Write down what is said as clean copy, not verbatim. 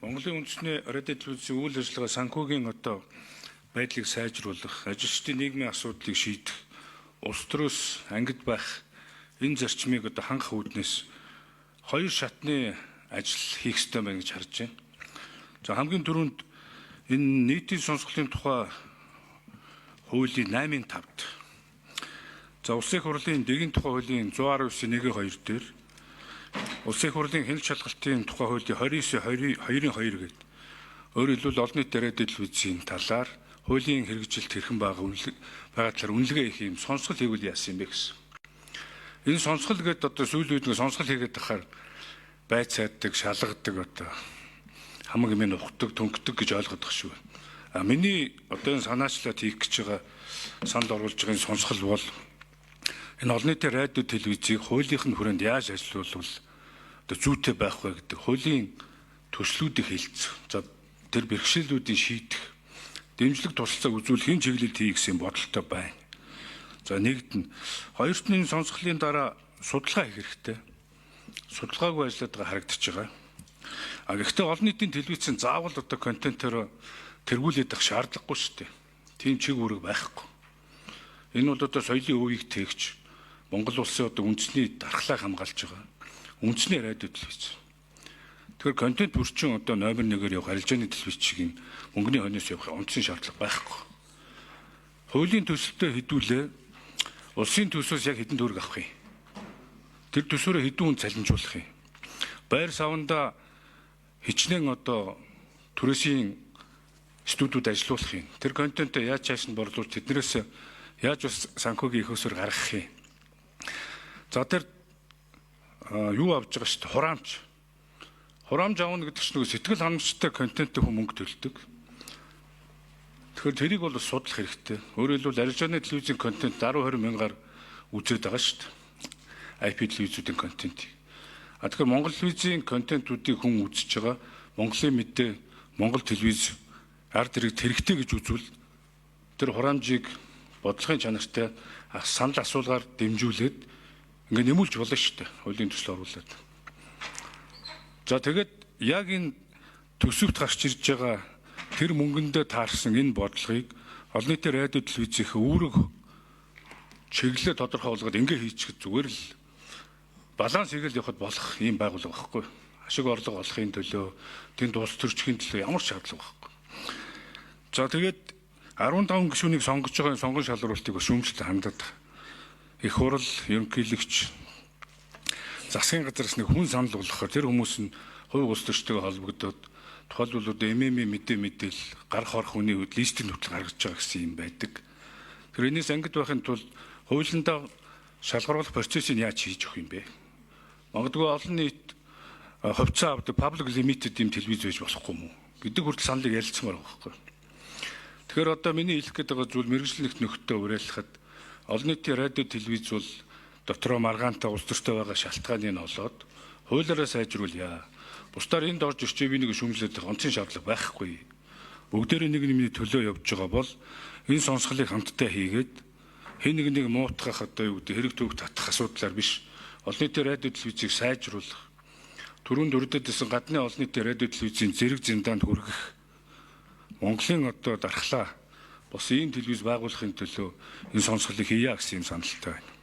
Монголын үндэсний радио телевизийн үйл ажиллагаа санхүүгийн байдлыг сайжруулах, ажилчдын нийгмийн асуудлыг шийдэх, улс төрөөс ангид байх энэ зарчмыг хангах үүднээс хоёр шатны ажил хийх ёстой байна гэж харж байна. За хамгийн түрүүнд энэ нийтийн сонсголын тухай хуулийн 8-5-д за улсын их хурлын дэгийн тухай хуулийн 119.1-2 дээр улсын их хурлын хяналт шалгалтын тухай хуулийн 29.2-2 гээд өөрөөр хэлбэл олон нийтийн радио телевизийн талаар хуулийн хэрэгжилт хэрхэн байгаа талаар үнэлгээ хийх юм сонсгол хийвэл яасан юм бэ гэсэн. Энэ сонсгол гэдэг сүүлийн үед сонсгол хийгээд тахаар байцааддаг, шалгадаг хамаг юм ухдаг, төнгөдөг гэж ойлгох шүү. Миний энэ санаачлаад хийх гэж байгаа санал оруулж байгаа сонсгол бол энэ олон нийтийн радио телевизийг хуулийнхын хүрээнд яаж ажилуулвал зүйтэй байх вэ гэдэг хуулийн төслүүдийг хэлцэх. За тэр бэрхшээлүүдийг шийдэх, дэмжлэг туршилтаа үзүүлэх чиглэлд хийх гэсэн бодолтой байна. За нэгдэн. Хоёрт нь сонсголын дараа судалгаа хийх хэрэгтэй. Судалгаагүй ажиллаад байгаа харагдаж байгаа. Гэхдээ олон нийтийн телевизэн заавал контентоор тэргүүлээд байх шаардлагагүй шүү дээ. Тийм чиг үүрэг байхгүй. Энэ бол соёлын өвийг тээгч Монгол улсын үндэсний дархлааг хамгаалж байгаа. Үндэсний радио телевиз. Тэгэхээр контент бүрчин номер 1-ээр явах арилжааны телевиз чигийн мөнгөний хойноос явах онцгой шаардлага байхгүй. Хуулийн төсөлтөд хэдүүлээ улсын төсөөс яг хэдэн төгрөг авах юм. Тэр төсөөрөө хэдэн хүн цалинжуулах юм. Байр саванда хичнээн түрээсийн студиуд ажиллуулах юм. Тэр контентоо яаж цааш нь борлуулж тэднээс яаж бас санхүүгийн их өсөр гаргах юм. За тэр юу авж байгаа шүү дээ, хураамж. Хураамж авна гэдэг чинь сэтгэл ханамжтай контенттэй хүн мөнгө төлдөг. Тэгэхээр тэрийг бол судлах хэрэгтэй. Өөрөөр хэлбэл арилжааны телевизийн контент 10-20 мянгаар үзээд байгаа шүү дээ. IP телевизүүдийн контентийг. Тэгэхээр Монгол телевизийн контентуудыг хүн үзэж байгаа. Монголын мэдээ, Монгол телевиз ард иргэд хэрэгтэй гэж үзвэл тэр хураамжийг бодлогын чанартай санал асуулгаар дэмжүүлээд нэмүүлж болно шүү дээ. Хуулийн төсөл оруулаад. За тэгээд яг энэ төсөвт гарч ирж байгаа тэр мөнгөндөө таарсан энэ бодлогыг олон нийтийн радио телевизийн үүрэг чиглэлээ тодорхой болгоод хийчихэл зүгээр л баланс хийгээл явахад болох ийм байгууллага байхгүй. Ашиг орлого олохын төлөө, тэнд улс төрчхийн төлөө ямар шаардлага байхгүй. За тэгээд 15 гишүүнийг сонгож байгаа сонгон шалруулалтыг шүүмжлэлд хандаад их хурл, ерөнхийлөгч, засгийн газраас нэг хүн санал болгохоор тэр хүмүүс нь хувь улс төрчтэйгээ холбогдоод тухайлбал мэдээлэл гарах орох хүний листийн хөтөл гаргаж байгаа гэсэн юм байдаг. Тэр энэс ангид байхын тулд хуулиндаа шалгаруулах процессыг яаж хийж өгөх юм бэ? Магадгүй олон нийт хувьцаа авдаг public limited юм телевиз байж болохгүй мүү гэдэг хүртэл саналыг ярилцмаар байгаа байхгүй. Тэгэхээр миний хэлэх гээд байгаа зүйл мэргэжлэх нөхдөд уриалахад олон нийтийн радио телевиз бол дотроо маргаантай улс төртэй байгаа шалтгааныг олоод хуулиараа сайжруулъя. Бусдаар энд орж ирчээ би нэг шүүмжлээд онцгой шаардлага байхгүй. Бүгдээрээ нэг нэмний төлөө явж байгаа бол энэ сонсголыг хамтдаа хийгээд хэн нэг муутгах хэрэг төвөг татах асуудлаар биш. Олон нийтийн радио телевизийг сайжруулах. Түрүүнд өрдөдсөн гадны олон нийтийн радио телевизийн зэрэг зиндаанд хүргэх. Монголын дархлаа бос ийм телевиз байгуулахын төлөө энэ сонсголыг хийя гэсэн юм саналтай байна.